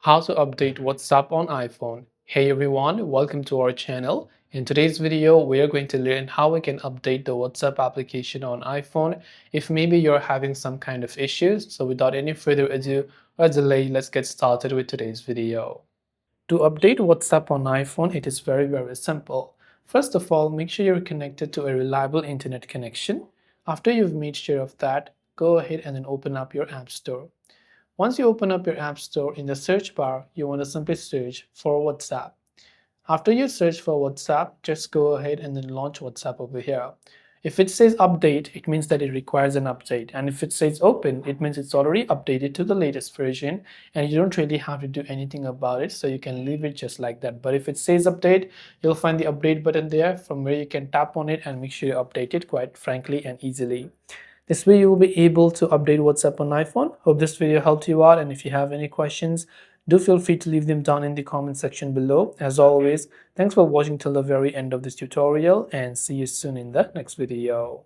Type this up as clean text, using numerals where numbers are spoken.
How to update WhatsApp on iPhone. Hey everyone, welcome to our channel. In today's video, we are going to learn how we can update the WhatsApp application on iPhone if maybe you're having some kind of issues. So without any further ado or delay, let's get started with today's video. To update WhatsApp on iPhone, it is very simple. First of all, make sure you're connected to a reliable internet connection. After you've made sure of that, go ahead and then open up your App Store. Once you open up your App Store, in the search bar, you want to simply search for WhatsApp. After you search for WhatsApp, just go ahead and then launch WhatsApp over here. If it says update, it means that it requires an update. And if it says open, it means it's already updated to the latest version and you don't really have to do anything about it. So you can leave it just like that. But if it says update, you'll find the update button there from where you can tap on it and make sure you update it quite frankly and easily. This way you will be able to update WhatsApp on iPhone. Hope this video helped you out, and if you have any questions, do feel free to leave them down in the comment section below. As always, thanks for watching till the very end of this tutorial and see you soon in the next video.